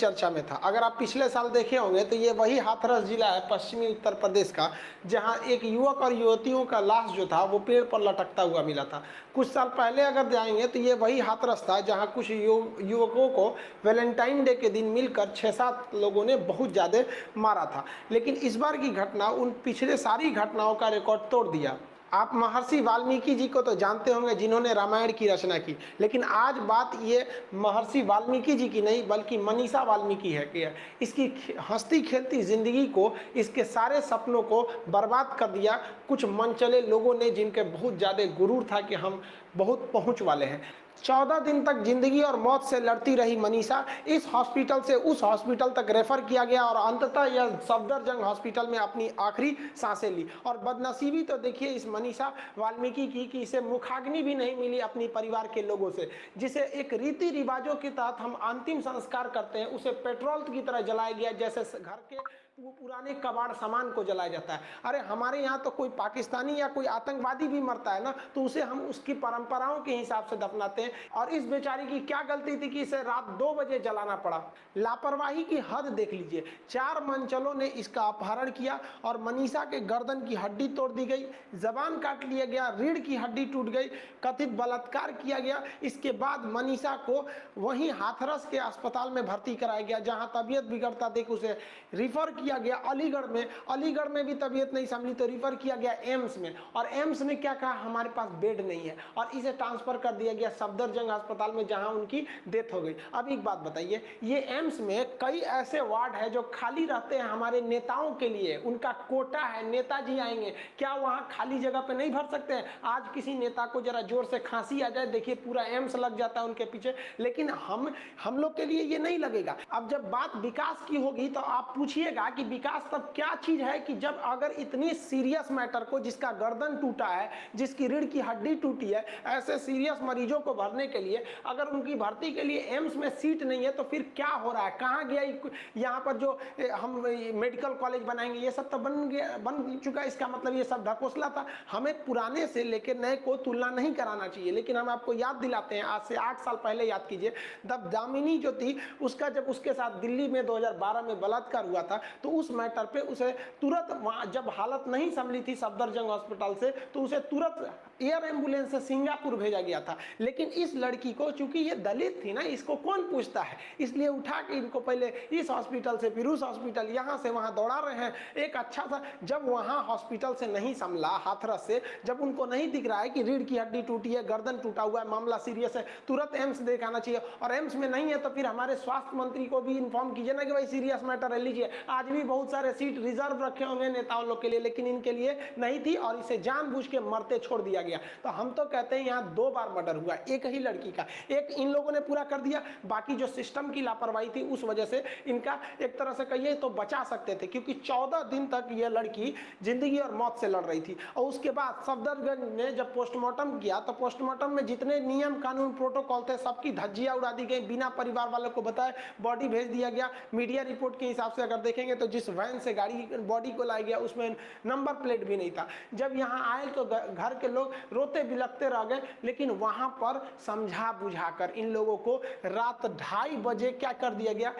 चर्चा में था। अगर आप पिछले साल देखे होंगे तो ये वही हाथरस जिला है पश्चिमी उत्तर प्रदेश का, जहां एक युवक और युवतियों का लाश जो था वो पेड़ पर लटकता हुआ मिला था। कुछ साल पहले अगर जाएंगे तो ये वही हाथरस था जहां कुछ युवकों को वैलेंटाइन डे के दिन मिलकर 6-7 लोगों ने बहुत ज़्यादा मारा था। लेकिन इस बार की घटना उन पिछले सारी घटनाओं का रिकॉर्ड तोड़ दिया। आप महर्षि वाल्मीकि जी को तो जानते होंगे, जिन्होंने रामायण की रचना की, लेकिन आज बात ये महर्षि वाल्मीकि जी की नहीं बल्कि मनीषा वाल्मीकि है कि इसकी हंसती खेलती जिंदगी को, इसके सारे सपनों को बर्बाद कर दिया कुछ मनचले लोगों ने, जिनके बहुत ज़्यादा गुरूर था कि हम बहुत पहुंच वाले हैं। 14 दिन तक जिंदगी और मौत से लड़ती रही मनीषा, इस हॉस्पिटल से उस हॉस्पिटल तक रेफर किया गया और अंततः यह सफदरजंग हॉस्पिटल में अपनी आखिरी सांसें ली। और बदनसीबी तो देखिए इस मनीषा वाल्मीकि की कि इसे मुखाग्नि भी नहीं मिली अपनी परिवार के लोगों से। जिसे एक रीति रिवाजों के तहत हम अंतिम संस्कार करते हैं, उसे पेट्रोल की तरह जलाया गया, जैसे घर के वो पुराने कबाड़ सामान को जलाया जाता है। अरे हमारे यहाँ तो कोई पाकिस्तानी या कोई आतंकवादी भी मरता है ना, तो उसे हम उसकी परंपराओं के हिसाब से दफनाते हैं। और इस बेचारी की क्या गलती थी कि इसे रात 2 बजे जलाना पड़ा। लापरवाही की हद देख लीजिए। 4 मनचलों ने इसका अपहरण किया और मनीषा के गर्दन की हड्डी तोड़ दी गई, जबान काट लिया गया, रीढ़ की हड्डी टूट गई, कथित बलात्कार किया गया। इसके बाद मनीषा को वहीं हाथरस के अस्पताल में भर्ती कराया गया, जहां तबीयत बिगड़ता देख उसे रिफर किया गया अलीगढ़ में भी तबीयत नहीं संभली तो रिफर किया गया एम्स में। और एम्स ने क्या कहा, हमारे पास बेड नहीं है, और इसे ट्रांसफर कर दिया गया सफदरजंग अस्पताल में, जहां उनकी डेथ हो गई। अब एक बात बताइए, ये एम्स में कई ऐसे वार्ड है जो खाली रहते हैं हमारे नेताओं के लिए, उनका कोटा है, नेताजी आएंगे, क्या वहां खाली जगह पे नहीं भर सकते हैं? आज किसी नेता को जरा जोर से खांसी आ जाए, देखिए पूरा एम्स लग जाता है उनके पीछे। लेकिन हम लोग के लिए ये नहीं लगेगा। अब जब बात विकास की होगी तो आप पूछिएगा कि विकास तब क्या चीज है कि जब अगर इतनी सीरियस मैटर को, जिसका गर्दन टूटा है, जिसकी रीढ़ की हड्डी टूटी है, ऐसे सीरियस मरीजों को भरने के लिए अगर उनकी भर्ती के लिए एम्स में सीट नहीं है तो फिर क्या हो रहा है, कहां गया यहाँ पर जो हम मेडिकल कॉलेज बनाएंगे, ये सब तो बन चुका है। इसका मतलब ये सब ढकोसला था। हमें पुराने से लेकर नए को तुलना नहीं कराना चाहिए। लेकिन हम आपको याद दिलाते हैं, आज से 8 साल पहले याद कीजिए, तब दामिनी जो थी उसका जब उसके साथ दिल्ली में 2012 में बलात्कार हुआ था, तो उस मैटर पे उसे तुरंत वहां जब हालत नहीं संभली थी सफदरजंग हॉस्पिटल से, तो उसे तुरंत एयर एम्बुलेंस से सिंगापुर भेजा गया था। लेकिन इस लड़की को, चूंकि ये दलित थी ना, इसको कौन पूछता है, इसलिए उठा के इनको पहले इस हॉस्पिटल से फिर उस हॉस्पिटल, यहां से वहां दौड़ा रहे हैं। एक अच्छा था, जब वहां हॉस्पिटल से नहीं संभला, हाथरस से, जब उनको नहीं दिख रहा है कि रीढ़ की हड्डी टूटी है, गर्दन टूटा हुआ है, मामला सीरियस है, तुरंत एम्स दिखाना चाहिए। और एम्स में नहीं है तो फिर हमारे स्वास्थ्य मंत्री को भी इन्फॉर्म कीजिए ना कि भाई सीरियस मैटर है, लीजिए। आज भी बहुत सारे सीट रिजर्व रखे होंगे नेताओं लोग के लिए, लेकिन इनके लिए नहीं थी और इसे जानबूझ के मरते छोड़ दिया गया। तो हम तो कहते हैं यहाँ 2 बार मर्डर हुआ, एक ही लड़की का, एक इन लोगों ने पूरा कर दिया, बाकी जो सिस्टम की लापरवाही थी उस वजह से इनका एक तरह से कहिए तो बचा सकते थे, क्योंकि 14 दिन तक यह लड़की जिंदगी और मौत से लड़ रही थी। और उसके बाद सफदरजंग ने जब पोस्टमार्टम किया तो पोस्टमार्टम में जितने नियम कानून प्रोटोकॉल थे सबकी धज्जियां उड़ा दी गई, बिना परिवार वालों को बताए बॉडी भेज दिया गया। मीडिया रिपोर्ट के हिसाब से अगर देखेंगे तो जिस वैन से गाड़ी बॉडी को लाया गया उसमें नंबर प्लेट भी नहीं था। जब यहाँ आए तो घर के लोग रोते बिलखते रह गए, लेकिन वहां पर समझा बुझाकर इन लोगों को रात 2:30 बजे क्या कर दिया गया,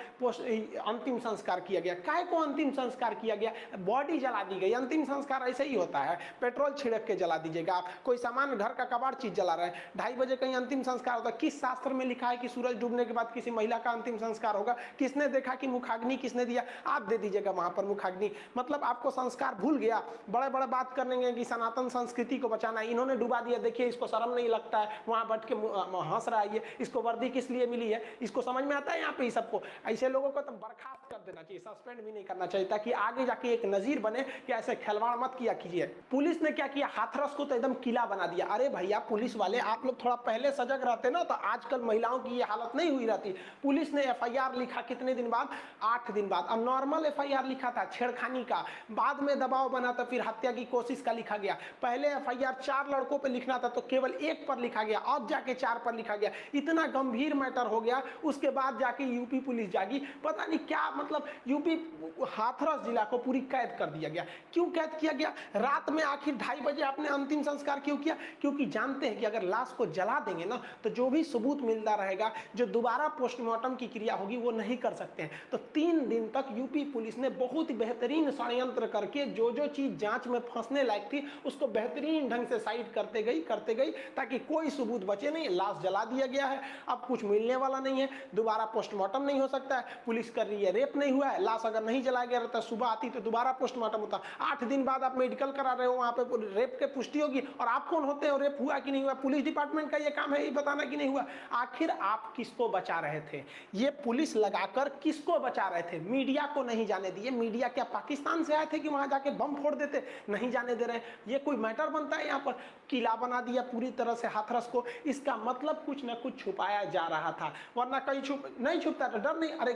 अंतिम संस्कार किया गया। काहे को अंतिम संस्कार किया गया? बॉडी जला दी गई। अंतिम संस्कार ऐसे ही होता है, पेट्रोल छिड़क के जला दीजिएगा। आप कोई सामान, घर का कबाड़ चीज जला रहे हैं, 2:30 बजे कहीं अंतिम संस्कार होता है? किस शास्त्र में लिखा है कि सूरज डूबने के बाद किसी महिला का अंतिम संस्कार होगा? किसने देखा कि मुखाग्नि किसने दिया? आप दे दीजिएगा वहां पर मुखाग्नि। मतलब आपको संस्कार भूल गया। बड़े बड़े बात करने कि सनातन संस्कृति को बचाना है, इन्होंने डुबा दिया। देखिए इसको शर्म नहीं लगता है, वहां बैठ के हंस रहा है। ये इसको वर्दी किस लिए मिली है, इसको समझ में आता है? यहाँ पे सबको ऐसे लोगों को तो बर्खास्त कर देना चाहिए, सस्पेंड भी नहीं करना चाहिए, ताकि आगे जाके एक नजीर बने कि ऐसे खिलवाड़ मत किया कीजिए। पुलिस ने क्या किया, हाथरस को तो एकदम किला बना दिया। अरे भैया पुलिस वाले, आप लोग थोड़ा पहले सजग रहते ना तो आजकल महिलाओं की ये हालत नहीं हुई रहती। पुलिस ने FIR लिखा कितने दिन बाद? 8 दिन बाद। अब नॉर्मल FIR लिखा था छेड़खानी का, बाद में दबाव बना तो फिर हत्या की कोशिश का लिखा गया। पहले FIR 4 लड़कों पे लिखना था तो केवल 1 पर लिखा गया, अब जाके 4 पर लिखा गया। इतना गंभीर मैटर हो गया, उसके बाद जाके यूपी पुलिस जागी, पता नहीं क्या मतलब यूपी हाथरस जिला को पूरी कैद कर दिया गया। क्यों कैद किया गया? रात में आखिर 2:30 बजे आपने अंतिम संस्कार क्यों किया? क्योंकि जानते हैं कि अगर लाश को जला देंगे ना तो जो भी सबूत मिलता रहेगा, जो दोबारा पोस्टमार्टम की क्रिया होगी वो नहीं कर सकते हैं। तो 3 दिन तक यूपी पुलिस ने बहुत ही बेहतरीन षड्यंत्र करके जो जो चीज जांच में फंसने लायक थी उसको बेहतरीन ढंग से साइड करते गई ताकि कोई सबूत बचे नहीं। लाश जला दिया गया है, अब कुछ मिलने वाला नहीं है, दोबारा पोस्टमार्टम नहीं हो सकता है। पुलिस कर रही है रेप नहीं हुआ है, लाश अगर नहीं जलाया गया रहता, सुबह आती तो दोबारा पोस्टमार्टम होता। 8 दिन बाद आप मेडिकल करा रहे हो, वहां पे रेप के पुष्टि होगी, और आप कौन होते हो? रेप हुआ कि नहीं हुआ? पुलिस डिपार्टमेंट का ये काम है ये बताना कि नहीं हुआ। आखिर आप किसको बचा रहे थे? ये पुलिस लगाकर किसको बचा रहे थे? मीडिया को नहीं जाने दिए। मीडिया क्या पाकिस्तान से आए थे कि वहां जाके बम फोड़ देते? नहीं जाने दे रहे। ये कोई मैटर बनता है? यहाँ पर किला बना दिया पूरी तरह से हाथरस को। इसका मतलब कुछ ना कुछ छुपाया जा रहा था, वरना कहीं नहीं छुपता था, डर नहीं। अरे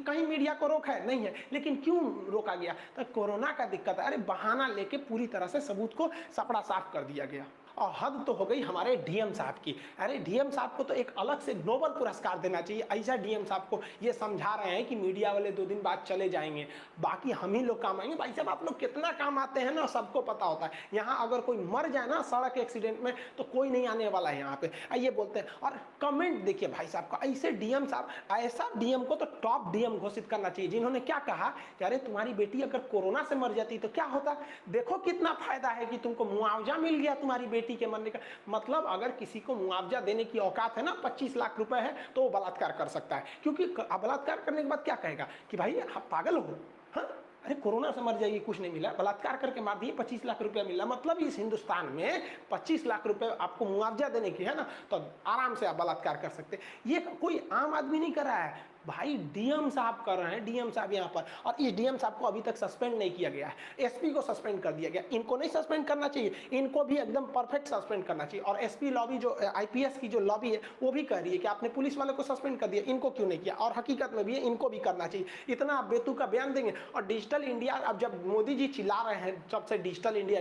कहीं मीडिया को रोक है? नहीं है। लेकिन क्यों रोका गया? तो कोरोना का दिक्कत है। अरे बहाना लेके पूरी तरह से सबूत को सपड़ा साफ कर दिया गया। और हद तो हो गई हमारे डीएम साहब की। अरे डीएम साहब को तो एक अलग से नोबल पुरस्कार देना चाहिए। ऐसा डीएम साहब को ये समझा रहे हैं कि मीडिया वाले 2 दिन बाद चले जाएंगे, बाकी हम ही लोग काम आएंगे। भाई साहब आप लोग कितना काम आते हैं ना, सबको पता होता है। यहाँ अगर कोई मर जाए ना सड़क एक्सीडेंट में तो कोई नहीं आने वाला है यहाँ पे, आइए बोलते हैं। और कमेंट देखिए भाई साहब का, ऐसे डीएम साहब, ऐसा डीएम को तो टॉप डीएम घोषित करना चाहिए, जिन्होंने क्या कहा कि अरे तुम्हारी बेटी अगर कोरोना से मर जाती तो क्या होता, देखो कितना फायदा है कि तुमको मुआवजा मिल गया तुम्हारी बेटी के मरने का। मतलब अगर किसी को मुआवजा देने की औकात है ना, 25 लाख रुपए है, तो वो बलात्कार कर सकता है। क्योंकि बलात्कार करने के बाद क्या कहेगा कि भाई आप पागल हो, हाँ? अरे कोरोना से मर जाइए, कुछ नहीं मिला, बलात्कार करके मार दिए, 25 लाख रुपया मिला। मतलब इस हिंदुस्तान में 25 लाख रुपए आपको मुआवजा देने की है ना, तो आराम से आप बलात्कार कर सकते। ये कोई आम आदमी नहीं कर रहा है भाई, डीएम साहब कर रहे हैं, डीएम साहब यहाँ पर। और इस डीएम साहब को अभी तक सस्पेंड नहीं किया गया है, एसपी को सस्पेंड कर दिया गया। इनको नहीं सस्पेंड करना चाहिए, इनको भी एकदम परफेक्ट सस्पेंड करना चाहिए। और एसपी लॉबी जो आईपीएस की जो लॉबी है वो भी कह रही है कि आपने पुलिस वाले को सस्पेंड कर दिया, इनको क्यों नहीं किया? और हकीकत में भी है, इनको भी करना चाहिए। इतना आप बेतुका बयान देंगे। और डिजिटल इंडिया, अब जब मोदी जी चिल्ला रहे हैं जब से डिजिटल इंडिया,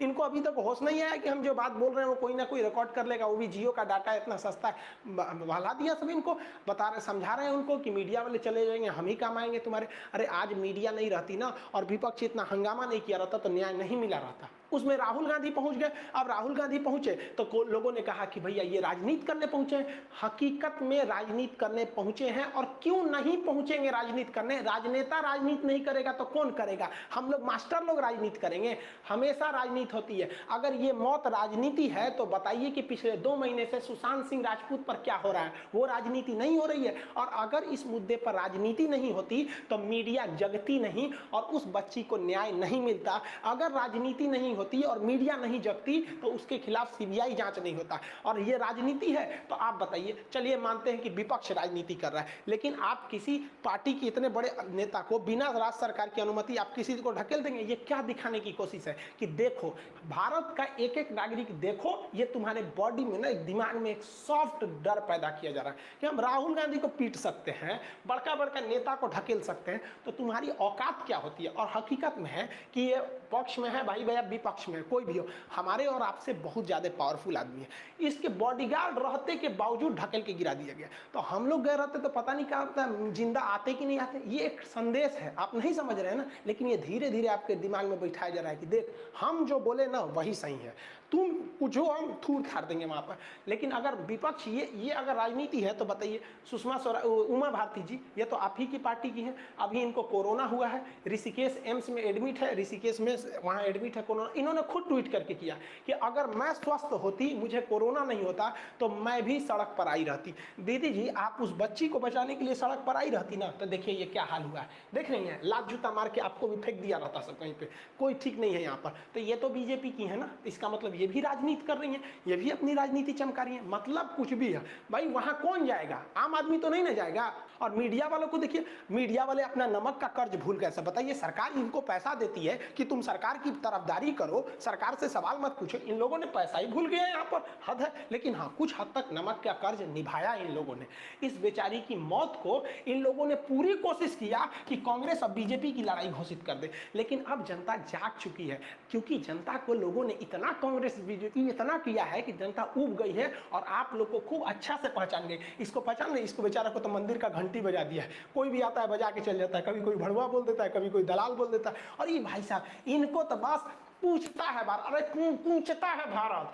इनको अभी तक होश नहीं आया कि हम जो बात बोल रहे हैं वो कोई ना कोई रिकॉर्ड कर लेगा, वो भी जियो का डाटा इतना सस्ता है। बहला दिया सब इनको, बता रहे, समझा रहे हैं उनको कि मीडिया वाले चले जाएंगे, हम ही काम आएंगे तुम्हारे। अरे आज मीडिया नहीं रहती ना और विपक्ष इतना हंगामा नहीं किया रहता तो न्याय नहीं मिला रहता। उसमें राहुल गांधी पहुंच गए। अब राहुल गांधी पहुंचे तो लोगों ने कहा कि भैया ये राजनीति करने पहुंचे हैं। हकीकत में राजनीति करने पहुंचे हैं। और क्यों नहीं पहुंचेंगे राजनीति करने? राजनेता राजनीति नहीं करेगा तो कौन करेगा? हम लोग मास्टर लोग राजनीति करेंगे। हमेशा राजनीति होती है। अगर ये मौत राजनीति है तो बताइए कि पिछले 2 महीने से सुशांत सिंह राजपूत पर क्या हो रहा है? वो राजनीति नहीं हो रही है। और अगर इस मुद्दे पर राजनीति नहीं होती तो मीडिया जगती नहीं और उस बच्ची को न्याय नहीं मिलता। अगर राजनीति नहीं होती और मीडिया नहीं जगती तो उसके खिलाफ सीबीआई जांच नहीं होता। और ये राजनीति है तो आप बताइए, चलिए मानते हैं कि विपक्ष राजनीति कर रहा है, लेकिन आप किसी पार्टी के इतने बड़े नेता को बिना राज्य सरकार की अनुमति आप किसी को ढकेल देंगे? ये क्या दिखाने की कोशिश है कि देखो भारत का एक एक नागरिक, देखो ये तुम्हारे बॉडी में ना, एक दिमाग में एक सॉफ्ट डर पैदा किया जा रहा है कि हम राहुल गांधी को पीट सकते हैं, बड़का बड़का नेता को ढकेल सकते हैं, तो तुम्हारी औकात क्या होती है? और हकीकत में है कि ये पक्ष में है भाई भैया, विपक्ष में कोई भी हो, हमारे और आपसे बहुत ज्यादा पावरफुल आदमी है। इसके बॉडीगार्ड रहते के बावजूद ढकेल के गिरा दिया गया। तो हम लोग गए रहते तो पता नहीं क्या होता, जिंदा आते कि नहीं आते। ये एक संदेश है, आप नहीं समझ रहे हैं ना, लेकिन ये धीरे धीरे आपके दिमाग में बैठाया जा रहा है कि देख हम जो बोले ना वही सही है, तुम कुछ हो हम थूर थार देंगे वहां पर। लेकिन अगर विपक्ष ये अगर राजनीति है तो बताइए, सुषमा स्वराज, उमा भारती जी, ये तो आप ही की पार्टी की है। अभी इनको कोरोना हुआ है, ऋषिकेश एम्स में एडमिट है, ऋषिकेश में वहाँ एडमिट है कोरोना। इन्होंने खुद ट्वीट करके किया कि अगर मैं स्वस्थ होती, मुझे कोरोना नहीं होता तो मैं भी सड़क पर आई रहती। दीदी जी आप उस बच्ची को बचाने के लिए सड़क पर आई रहती ना, तो देखिए ये क्या हाल हुआ है, देख रही हैं, लात जूता मार के आपको भी फेंक दिया रहता सब कहीं पे, कोई ठीक नहीं है यहाँ पर। तो ये तो बीजेपी की है ना, इसका मतलब ये भी राजनीति कर रही है, ये भी अपनी राजनीति चमका रही है। मतलब कुछ भी है भाई, वहां कौन जाएगा? आम आदमी तो नहीं ना जाएगा। और मीडिया वालों को देखिए, मीडिया वाले अपना नमक का कर्ज भूल गए। सब बताइए, सरकार इनको पैसा देती है कि तुम सरकार की तरफदारी करो, सरकार से सवाल मत पूछो। इन लोगों ने पैसा ही भूल गया यहाँ पर, हद है। लेकिन हाँ, कुछ हद तक नमक का कर्ज निभाया इन लोगों ने। इस बेचारी की मौत को इन लोगों ने पूरी कोशिश किया कि कांग्रेस अब बीजेपी की लड़ाई घोषित कर दे, लेकिन अब जनता जाग चुकी है। क्योंकि जनता को लोगों ने इतना कांग्रेस इस वीडियो इतना किया है कि जनता उब गई है और आप लोग को खूब अच्छा से पहचान गई। इसको पहचान गई, इसको बेचारा को तो मंदिर का घंटी बजा दिया है, कोई भी आता है बजा के चल जाता है, कभी कोई भड़वा बोल देता है, कभी कोई दलाल बोल देता है। और ये भाई साहब इनको तो बस पूछता है भारत, अरे पूछता है भारत।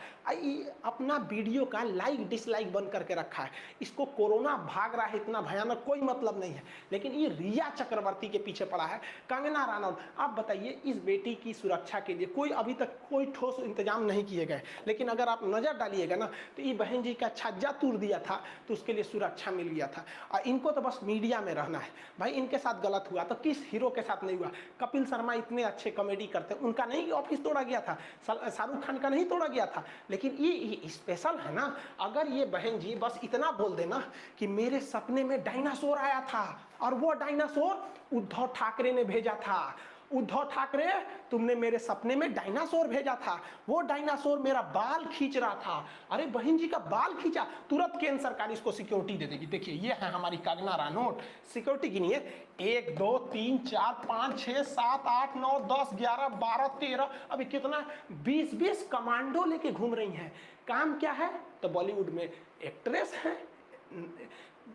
अपना वीडियो का लाइक डिसलाइक बंद करके रखा है। इसको कोरोना भाग रहा है इतना भयानक, कोई मतलब नहीं है, लेकिन ये रिया चक्रवर्ती के पीछे पड़ा है, कंगना रनौत। आप बताइए इस बेटी की सुरक्षा के लिए कोई अभी तक कोई ठोस इंतजाम नहीं किए गए, लेकिन अगर आप नजर डालिएगा ना तो ये बहन जी का छज्जा तोड़ दिया था तो उसके लिए सुरक्षा मिल गया था। और इनको तो बस मीडिया में रहना है भाई। इनके साथ गलत हुआ तो किस हीरो के साथ नहीं हुआ? कपिल शर्मा इतने अच्छे कॉमेडी करते, उनका नहीं ऑफिस तोड़ा गया था, शाहरुख खान का नहीं तोड़ा गया था, लेकिन ये स्पेशल है ना। अगर ये बहन जी बस इतना बोल देना कि मेरे सपने में डायनासोर आया था और वो डायनासोर उद्धव ठाकरे ने भेजा था, उद्धव ठाकरे तुमने मेरे सपने में डायनासोर भेजा था, वो डायनासोर मेरा बाल खींच रहा था। अरे बहन जी का बाल खींचा, तुरंत केंद्र सरकार इसको सिक्योरिटी दे देगी। देखिए ये है हमारी कंगना रनौत, सिक्योरिटी गिनिए 1 2 3 4 5 6 7 8 9 10 11 12 13, अभी कितना 20 कमांडो लेके घूम रही हैं। काम क्या है? तो बॉलीवुड में एक्ट्रेस है,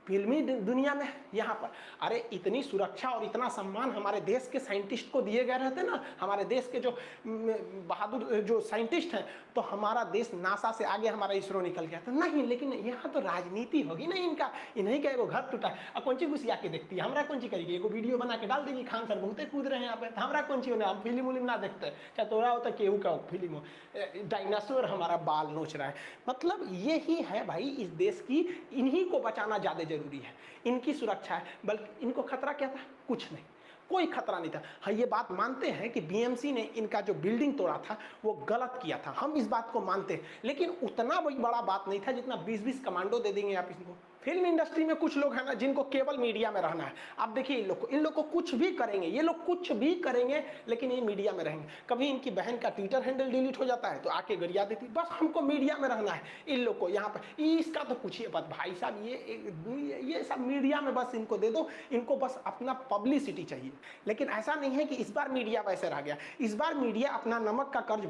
फिल्मी दुनिया में यहाँ पर। अरे इतनी सुरक्षा और इतना सम्मान हमारे देश के साइंटिस्ट को दिए गए रहते ना, हमारे देश के जो बहादुर जो साइंटिस्ट हैं, तो हमारा देश नासा से आगे हमारा इसरो निकल गया था। नहीं, लेकिन यहाँ तो राजनीति होगी ना इनका। इन्हीं का एगो घर टूटा, अब कौन सी घुसिया के देखती है, हमारा कौन सी करेगी? एगो वीडियो बना के डाल देगी, खान सर बहुते कूद रहे हैं यहाँ पे, हमारा कौन सी होना, हम फिल्म उलिम ना देखते, चाहे तोरा होता केहू का फिल्म हो, डायनासोर हमारा बाल नोच रहा है। मतलब यही है भाई इस देश की, इन्हीं को बचाना ज्यादा जरूरी है, इनकी सुरक्षा है। बल्कि इनको खतरा क्या था? कुछ नहीं, कोई खतरा नहीं था। हाँ ये बात मानते हैं कि बीएमसी ने इनका जो बिल्डिंग तोड़ा था वो गलत किया था, हम इस बात को मानते हैं, लेकिन उतना बड़ा बात नहीं था जितना 20 कमांडो दे देंगे आप इनको। फिल्म इंडस्ट्री में कुछ लोग हैं ना जिनको केवल मीडिया में रहना है। आप देखिए इन लोग को कुछ भी करेंगे, ये लोग कुछ भी करेंगे, लेकिन ये मीडिया में रहेंगे। कभी इनकी बहन का ट्विटर हैंडल डिलीट हो जाता है तो आके गरिया देती, बस हमको मीडिया में रहना है। इन लोग को यहाँ पर इसका तो पूछिए बात भाई साहब, ये सब मीडिया में बस इनको दे दो, इनको बस अपना पब्लिसिटी चाहिए। लेकिन ऐसा नहीं है कि इस बार मीडिया वैसे रह गया, इस बार मीडिया अपना नमक का कर्ज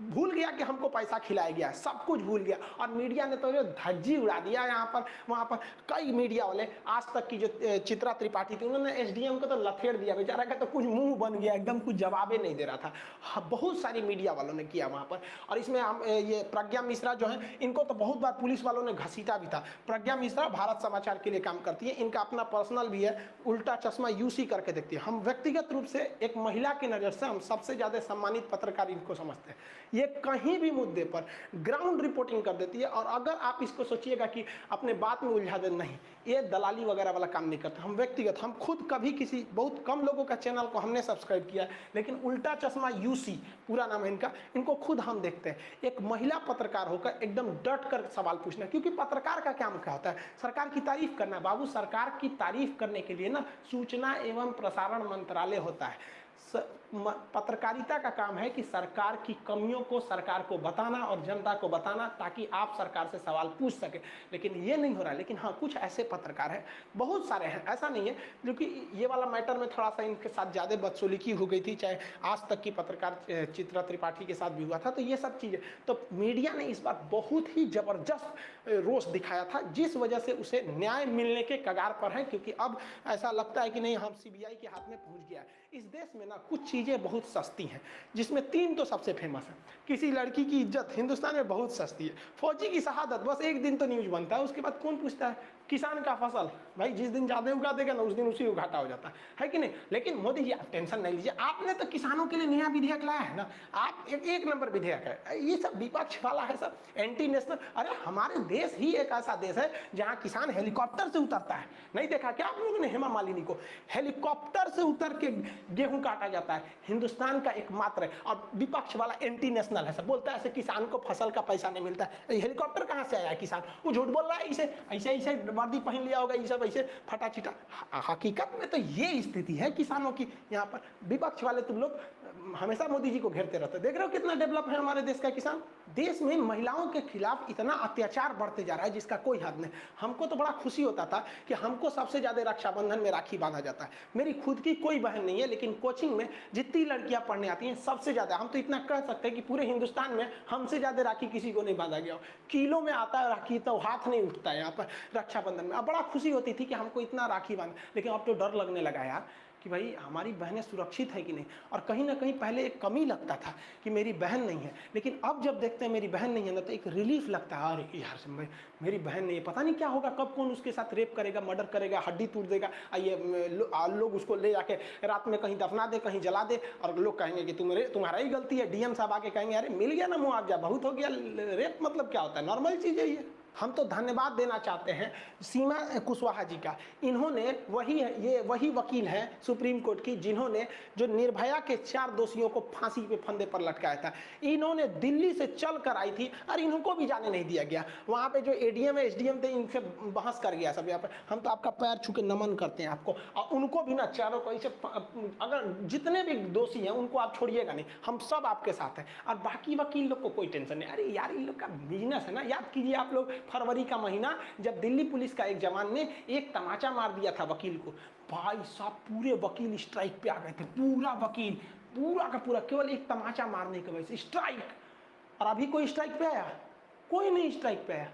भूल गया कि हमको पैसा खिलाया गया, सब कुछ भूल गया। और मीडिया ने तो धज्जी उड़ा दिया यहाँ पर वहाँ पर। कई मीडिया वाले, आज तक की जो चित्रा त्रिपाठी थी, उन्होंने एसडीएम को तो लथेड़ दिया, बेचारा का तो कुछ मुंह बन गया, एकदम कुछ जवाबे नहीं दे रहा था। हाँ, बहुत सारी मीडिया वालों ने किया वहाँ पर। और इसमें हम ये प्रज्ञा मिश्रा जो है, इनको तो बहुत बार पुलिस वालों ने घसीटा भी था। प्रज्ञा मिश्रा भारत समाचार के लिए काम करती है, इनका अपना पर्सनल भी है, उल्टा चश्मा यूसी करके देखती है। हम व्यक्तिगत रूप से एक महिला की नज़र से हम सबसे ज़्यादा सम्मानित पत्रकार इनको समझते हैं। ये कहीं भी मुद्दे पर ग्राउंड रिपोर्टिंग कर देती है। और अगर आप इसको सोचिएगा कि अपने बात में उलझा दे, नहीं, ये दलाली वगैरह वाला काम नहीं करते। हम व्यक्तिगत, हम खुद कभी किसी, बहुत कम लोगों का चैनल को हमने सब्सक्राइब किया, लेकिन उल्टा चश्मा यूसी पूरा नाम है इनका, इनको खुद हम देखते हैं। एक महिला पत्रकार होकर एकदम डट कर सवाल पूछना, क्योंकि पत्रकार का काम क्या होता है? सरकार की तारीफ करना। बाबू, सरकार की तारीफ करने के लिए ना सूचना एवं प्रसारण मंत्रालय होता है। पत्रकारिता का काम है कि सरकार की कमियों को सरकार को बताना और जनता को बताना, ताकि आप सरकार से सवाल पूछ सके। लेकिन ये नहीं हो रहा है। लेकिन हाँ, कुछ ऐसे पत्रकार हैं, बहुत सारे हैं, ऐसा नहीं है, जो कि ये वाला मैटर में थोड़ा सा इनके साथ ज़्यादा बदसलूकी हो गई थी, चाहे आज तक की पत्रकार चित्रा त्रिपाठी के साथ भी हुआ था। तो ये सब चीज़ें तो मीडिया ने इस बार बहुत ही ज़बरदस्त रोष दिखाया था, जिस वजह से उसे न्याय मिलने के कगार पर है। क्योंकि अब ऐसा लगता है कि नहीं, हम सीबीआई के हाथ में पहुँच गया। इस देश में ना कुछ चीज़ें बहुत सस्ती हैं, जिसमें 3 तो सबसे फेमस है। किसी लड़की की इज्जत हिंदुस्तान में बहुत सस्ती है, फौजी की शहादत, बस एक दिन तो न्यूज बनता है, उसके बाद कौन पूछता है? किसान का फसल, भाई जिस दिन ज़्यादा उगा देगा ना, उस दिन उसी को घाटा हो जाता है कि नहीं? लेकिन मोदी जी, आप टेंशन नहीं लीजिए, आपने तो किसानों के लिए नया विधेयक लाया है ना, आप एक नंबर विधेयक है। ये सब विपक्ष वाला है, सब एंटी नेशनल। अरे हमारे देश ही एक ऐसा देश है जहाँ किसान हेलीकॉप्टर से उतरता है। नहीं देखा क्या आप लोगों ने हेमा मालिनी को? हेलीकॉप्टर से उतर के गेहूं काटा जाता है, हिंदुस्तान का एकमात्र है। और विपक्ष वाला एंटी नेशनल है, सब बोलता है ऐसे किसान को फसल का पैसा नहीं मिलता है। हेलीकॉप्टर कहाँ से आया? किसान वो झूठ बोल रहा है, इसे ऐसे वर्दी पहन लिया होगा, ये सब ऐसे फटा चिटा। हकीकत में तो ये स्थिति है किसानों की यहाँ पर। विपक्ष वाले तुम लोग हमेशा मोदी जी को घेरते रहते, देख रहे हो कितना डेवलप है हमारे देश का किसान, देश में महिलाओं के खिलाफ इतना अत्याचार बढ़ते जा रहा है जिसका कोई हद नहीं। हमको तो बड़ा खुशी होता था कि हमको सबसे ज़्यादा रक्षाबंधन में राखी बांधा जाता है। मेरी खुद की कोई बहन नहीं है, लेकिन कोचिंग में जितनी लड़कियां पढ़ने आती हैं सबसे ज़्यादा, हम तो इतना कह सकते हैं कि पूरे हिंदुस्तान में हमसे ज़्यादा राखी किसी को नहीं बांधा गया हो। किलो में आता है राखी, तो हाथ नहीं उठता है यहाँ पर रक्षाबंधन में। अब बड़ा खुशी होती थी कि हमको इतना राखी बांध, लेकिन अब तो डर लगने लगा यार कि भाई हमारी बहनें सुरक्षित है कि नहीं। और कहीं ना कहीं पहले एक कमी लगता था कि मेरी बहन नहीं है, लेकिन अब जब देखते हैं मेरी बहन नहीं है ना, तो एक रिलीफ लगता है, अरे यार से मेरी बहन नहीं है, पता नहीं क्या होगा, कब कौन उसके साथ रेप करेगा, मर्डर करेगा, हड्डी तोड़ देगा, ये लोग उसको ले जाके रात में कहीं दफना दे, कहीं जला दे, और लोग कहेंगे कि तुम्हारा ही गलती है। डीएम साहब आके कहेंगे अरे मिल गया ना मुआवजा, बहुत हो गया। रेप मतलब क्या होता है, नॉर्मल चीज़ है ये। हम तो धन्यवाद देना चाहते हैं सीमा कुशवाहा जी का। इन्होंने वही वकील हैं सुप्रीम कोर्ट की जिन्होंने जो निर्भया के 4 दोषियों को फांसी पे फंदे पर लटकाया था। इन्होंने दिल्ली से चल कर आई थी और इनको भी जाने नहीं दिया गया। वहाँ पे जो एडीएम है एसडीएम थे, इनसे बहस कर गया सब। यहाँ पे हम तो आपका पैर छू के नमन करते हैं आपको, और उनको भी ना चारों को ऐसे, अगर जितने भी दोषी हैं उनको आप छोड़िएगा नहीं, हम सब आपके साथ हैं। और बाकी वकील लोग को कोई टेंशन नहीं। अरे यार इन लोग का बिजनेस है ना। याद कीजिए आप लोग, फरवरी का महीना जब दिल्ली पुलिस का एक जवान ने एक तमाचा मार दिया था वकील को, भाई साहब पूरे वकील स्ट्राइक पे आ गए थे। पूरा वकील पूरा का पूरा केवल एक तमाचा मारने की वजह से स्ट्राइक। और अभी कोई स्ट्राइक पे आया? कोई नहीं स्ट्राइक पे आया।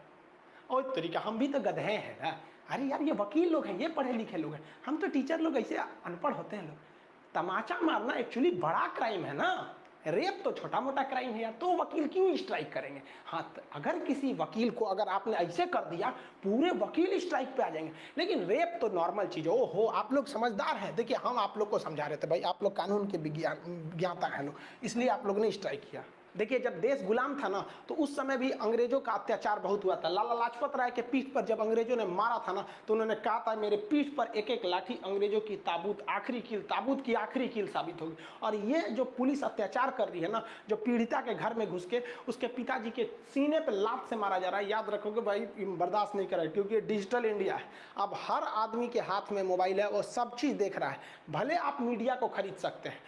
और तरीका, हम भी तो गधे हैं ना। अरे यार ये वकील लोग हैं, ये पढ़े लिखे लोग हैं, हम तो टीचर लोग ऐसे अनपढ़ होते हैं लोग। तमाचा मारना एक्चुअली बड़ा क्राइम है ना, रेप तो छोटा मोटा क्राइम है यार, तो वकील क्यों स्ट्राइक करेंगे। हाँ, अगर किसी वकील को अगर आपने ऐसे कर दिया पूरे वकील स्ट्राइक पे आ जाएंगे, लेकिन रेप तो नॉर्मल चीज़ है। ओहो, आप लोग समझदार हैं। देखिए हम आप लोग को समझा रहे थे, भाई आप लोग कानून के ज्ञाता हैं लोग, इसलिए आप लोग ने स्ट्राइक किया। देखिए जब देश गुलाम था ना, तो उस समय भी अंग्रेजों का अत्याचार बहुत हुआ था। लाला लाजपत राय के पीठ पर जब अंग्रेजों ने मारा था ना, तो उन्होंने कहा था मेरे पीठ पर एक एक लाठी अंग्रेजों की ताबूत की आखिरी कील साबित होगी। और ये जो पुलिस अत्याचार कर रही है ना, जो पीड़िता के घर में घुस के उसके पिताजी के सीने पर लात से मारा जा रहा है, याद रखोगे भाई बर्दाश्त नहीं करेगा, क्योंकि डिजिटल इंडिया है। अब हर आदमी के हाथ में मोबाइल है, वो सब चीज़ देख रहा है। भले आप मीडिया को खरीद सकते हैं,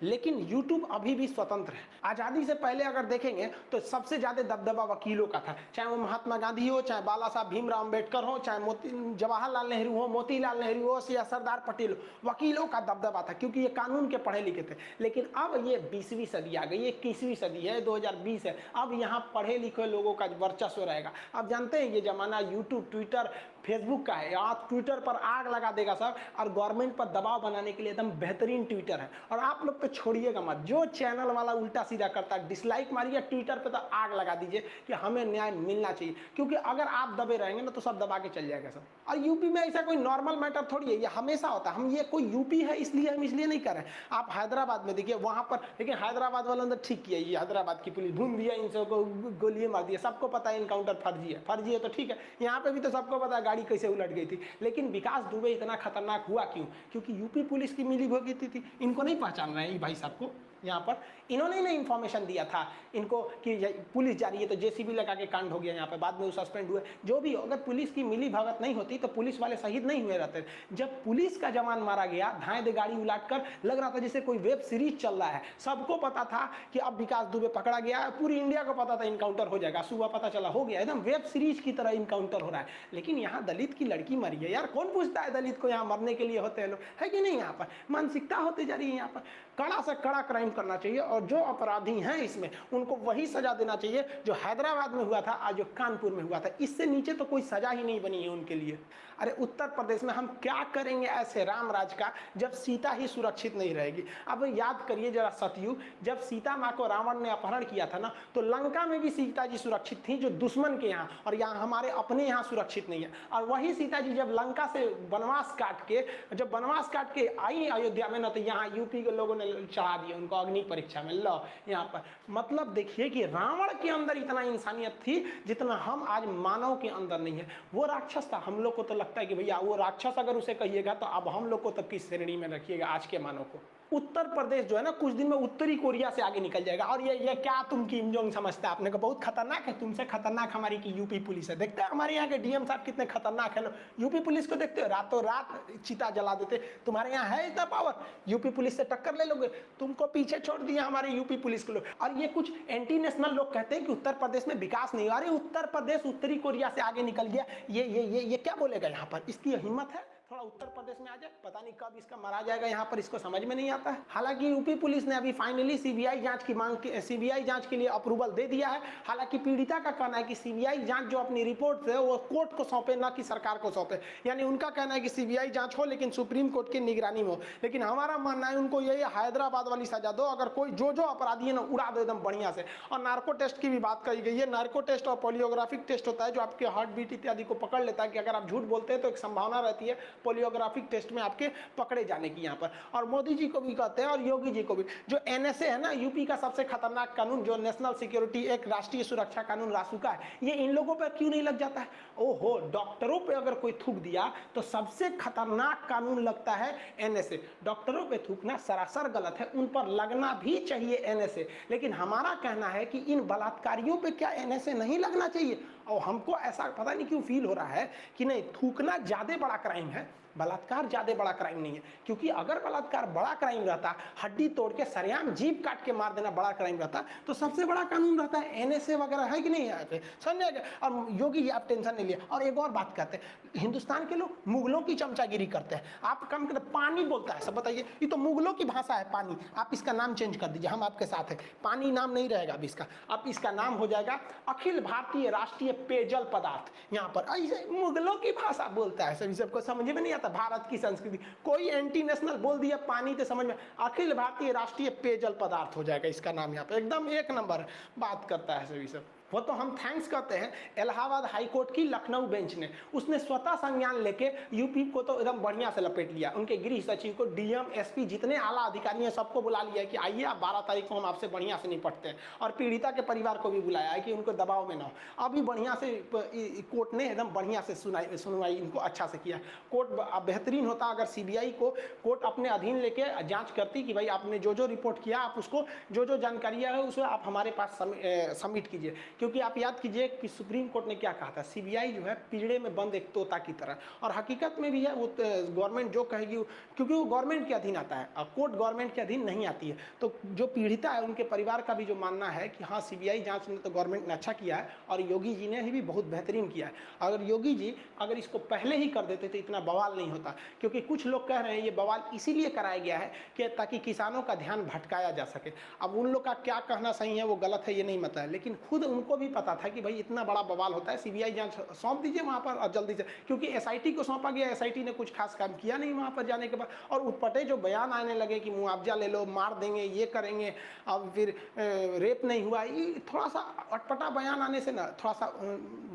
लेकिन YouTube अभी भी स्वतंत्र है। आज़ादी से पहले अगर देखेंगे तो सबसे ज़्यादा दबदबा वकीलों का था, चाहे वो महात्मा गांधी हो, चाहे बाला साहब भीमराव अम्बेडकर हो, चाहे जवाहरलाल नेहरू हो, मोतीलाल नेहरू हो या सरदार पटेल हो। वकीलों का दबदबा था क्योंकि ये कानून के पढ़े लिखे थे। लेकिन अब ये 20वीं सदी आ गई, 21वीं सदी है, 2020 है। अब यहाँ पढ़े लिखे लोगों का वर्चस्व रहेगा। अब जानते हैं ये ज़माना यूट्यूब, ट्विटर, फेसबुक का है। आप ट्विटर पर आग लगा देगा सब, और गवर्नमेंट पर दबाव बनाने के लिए एकदम बेहतरीन ट्विटर है। और आप लोग पे छोड़िएगा मत, जो चैनल वाला उल्टा सीधा करता है डिसलाइक मारिए, ट्विटर पे तो आग लगा दीजिए कि हमें न्याय मिलना चाहिए। क्योंकि अगर आप दबे रहेंगे ना तो सब दबा के चल जाएगा सब। और यूपी में ऐसा कोई नॉर्मल मैटर थोड़ी है, ये हमेशा होता है। हम ये कोई यूपी है इसलिए हम इसलिए नहीं कर रहे हैं। आप हैदराबाद में देखिए, वहां पर, लेकिन हैदराबाद वालों ने ठीक किया, ये हैदराबाद की पुलिस भून दिया, इन सबको गोलियां मार दिया। सबको पता है इनकाउंटर फर्जी है, फर्जी है तो ठीक है। यहाँ पे भी तो सबको पता है गाड़ी कैसे उलट गई थी। लेकिन विकास दुबे इतना खतरनाक हुआ क्यों? क्योंकि यूपी पुलिस की मिली भगत थी। इनको नहीं पहचान रहे हैं भाई साहब को। यहाँ पर इन्होंने ही इन्फॉर्मेशन दिया था इनको कि पुलिस जा रही है, तो जेसीबी लगा के कांड हो गया यहाँ पे। बाद में वो सस्पेंड हुए। जो भी हो, अगर पुलिस की मिली भगत नहीं होती तो पुलिस वाले शहीद नहीं हुए रहते। जब पुलिस का जवान मारा गया, धाए दे गाड़ी उलाट कर, लग रहा था जैसे कोई वेब सीरीज चल रहा है। सबको पता था कि अब विकास दुबे पकड़ा गया, पूरी इंडिया को पता था इनकाउंटर हो जाएगा। सुबह पता चला हो गया, एकदम वेब सीरीज की तरह इनकाउंटर हो रहा है। लेकिन यहाँ दलित की लड़की मरी है यार, कौन पूछता है दलित को यहाँ मरने के लिए होते हैं लोग, है कि नहीं? यहाँ पर मानसिकता होती जा रही है। यहाँ पर कड़ा से कड़ा क्राइम करना चाहिए, और जो अपराधी हैं इसमें उनको वही सजा देना चाहिए जो हैदराबाद में हुआ था, आज जो कानपुर में हुआ था। इससे नीचे तो कोई सजा ही नहीं बनी है उनके लिए। अरे उत्तर प्रदेश में हम क्या करेंगे ऐसे राम राज का, जब सीता ही सुरक्षित नहीं रहेगी। अब याद करिए जरा सतयुग, जब सीता माँ को रावण ने अपहरण किया था ना, तो लंका में भी सीता जी सुरक्षित थी, जो दुश्मन के यहाँ, और यहाँ हमारे अपने यहाँ सुरक्षित नहीं है। और वही सीता जी जब लंका से वनवास काट के आई अयोध्या में ना, तो यहाँ यूपी के लोगों ने चढ़ा दिया उनको अग्नि परीक्षा में। लो यहाँ पर मतलब देखिए कि रावण के अंदर इतना इंसानियत थी जितना हम आज मानव के अंदर नहीं है। वो राक्षस था। हम लोग को तो लगता है कि भैया वो राक्षस, अगर उसे कहिएगा तो अब हम लोग को तब किस श्रेणी में रखिएगा आज के मानव को। उत्तर प्रदेश जो है ना कुछ दिन में उत्तरी कोरिया से आगे निकल जाएगा। और ये क्या तुम किम जोंग समझते हैं आपने कहा बहुत खतरनाक है, तुमसे खतरनाक हमारी की यूपी पुलिस है। देखते हैं हमारे यहाँ के डीएम साहब कितने खतरनाक है। यूपी पुलिस को देखते हो रातों रात चिता जला देते। तुम्हारे यहाँ है इतना पावर, यूपी पुलिस से टक्कर ले लोगे? तुमको पीछे छोड़ दिया हमारे यूपी पुलिस के लोग। और ये कुछ एंटी नेशनल लोग कहते हैं कि उत्तर प्रदेश में विकास नहीं हुआ। अरे उत्तर प्रदेश उत्तरी कोरिया से आगे निकल गया, ये क्या बोलेगा यहाँ पर? इसकी हिम्मत है थोड़ा उत्तर प्रदेश में आ जाए? पता नहीं कब इसका मरा जाएगा यहाँ पर, इसको समझ में नहीं आता है। हालांकि यूपी पुलिस ने अभी फाइनली सीबीआई जांच की मांग की, सीबीआई जांच के लिए अप्रूवल दे दिया है। हालांकि पीड़िता का कहना है कि सीबीआई जांच जो अपनी रिपोर्ट है वो कोर्ट को सौंपे, ना कि सरकार को सौंपे। यानी उनका कहना है कि सीबीआई जांच हो लेकिन सुप्रीम कोर्ट की निगरानी में हो। लेकिन हमारा मानना है उनको ये हैदराबाद वाली सजा दो। अगर कोई जो अपराधी है ना उड़ा दो एकदम बढ़िया से। और नार्को टेस्ट की भी बात कही गई है। नार्को टेस्ट और पोलियोग्राफिक टेस्ट होता है जो आपके हार्ट बीट इत्यादि को पकड़ लेता है कि अगर आप झूठ बोलते हैं तो एक संभावना रहती है पोलियोग्राफिक टेस्ट में आपके पकड़े जाने की यहाँ पर। और मोदी जी को भी कहते हैं और योगी जी को भी, जो एनएसए है ना यूपी का सबसे खतरनाक कानून, जो नेशनल सिक्योरिटी एक राष्ट्रीय सुरक्षा कानून रासुका है, ये इन लोगों पर क्यों नहीं लग जाता है? ओहो, डॉक्टरों पे अगर कोई थूक दिया तो सबसे खतरनाक कानून लगता है एनएसए। डॉक्टरों पे थूकना सरासर गलत है, उन पर लगना भी चाहिए एनएसए। लेकिन हमारा कहना है कि इन बलात्कारियों पे क्या एनएसए नहीं लगना चाहिए? और हमको ऐसा पता नहीं क्यों फील हो रहा है कि नहीं, थूकना ज्यादा बड़ा क्राइम है, बलात्कार ज्यादा बड़ा क्राइम नहीं है। क्योंकि अगर बलात्कार बड़ा क्राइम रहता, हड्डी तोड़ के सरेआम जीभ काट के मार देना बड़ा क्राइम रहता, तो सबसे बड़ा कानून रहता है एनएसए वगैरह, है कि नहीं यहाँ पे? समझे? और योगी आप टेंशन नहीं लिया। और एक और बात कहते हैं, हिंदुस्तान के लोग मुगलों की चमचागिरी करते हैं। आप कम करते पानी बोलता है सब, बताइए ये तो मुगलों की भाषा है पानी। आप इसका नाम चेंज कर दीजिए, हम आपके साथ हैं। पानी नाम नहीं रहेगा अब इसका, अब इसका नाम हो जाएगा अखिल भारतीय राष्ट्रीय पेयजल पदार्थ। यहाँ पर ऐसे मुगलों की भाषा बोलता है, सभी सबको समझ में नहीं आता भारत की संस्कृति। कोई एंटी नेशनल बोल दिया पानी तो समझ में, अखिल भारतीय राष्ट्रीय पेयजल पदार्थ हो जाएगा इसका नाम। यहाँ पे एकदम एक नंबर बात करता है सभी सब। वो तो हम थैंक्स करते हैं इलाहाबाद हाई कोर्ट की लखनऊ बेंच ने, उसने स्वतः संज्ञान लेके यूपी को तो एकदम बढ़िया से लपेट लिया। उनके गृह सचिव को, डीएम, एसपी, जितने आला अधिकारी हैं सबको बुला लिया कि आइए आप 12 तारीख को हम आपसे बढ़िया से निपटते हैं। और पीड़िता के परिवार को भी बुलाया है कि उनको दबाव में ना हो। अभी बढ़िया से कोर्ट ने एकदम बढ़िया से सुनवाई इनको अच्छा से किया। कोर्ट बेहतरीन होता अगर सीबीआई को कोर्ट अपने अधीन लेके जाँच करती कि भाई आपने जो रिपोर्ट किया, आप उसको जो जानकारियाँ है उसे आप हमारे पास सबमिट कीजिए। क्योंकि आप याद कीजिए कि सुप्रीम कोर्ट ने क्या कहा था, सीबीआई जो है पिंजड़े में बंद एक तोता की तरह, और हकीकत में भी है। वो गवर्नमेंट जो कहेगी, क्योंकि वो गवर्नमेंट के अधीन आता है, कोर्ट गवर्नमेंट के अधीन नहीं आती है। तो जो पीड़िता है उनके परिवार का भी जो मानना है कि हाँ सीबीआई जांच ने तो गवर्नमेंट ने अच्छा किया है और योगी जी ने भी बहुत बेहतरीन किया है। अगर योगी जी अगर इसको पहले ही कर देते तो इतना बवाल नहीं होता। क्योंकि कुछ लोग कह रहे हैं ये बवाल इसीलिए कराया गया है कि ताकि किसानों का ध्यान भटकाया जा सके। अब उन लोग का क्या कहना सही है वो गलत है ये नहीं पता है, लेकिन खुद उनको भी पता था कि भाई इतना बड़ा बवाल होता है, सीबीआई जांच सौंप दीजिए वहां पर और जल्दी से। क्योंकि एसआईटी को सौंपा गया, एसआईटी ने कुछ खास काम किया नहीं वहां पर जाने के बाद। और उटपटे जो बयान आने लगे कि मुआवजा ले लो, मार देंगे, ये करेंगे, अब फिर रेप नहीं हुआ, ये थोड़ा सा अटपटा बयान आने से ना थोड़ा सा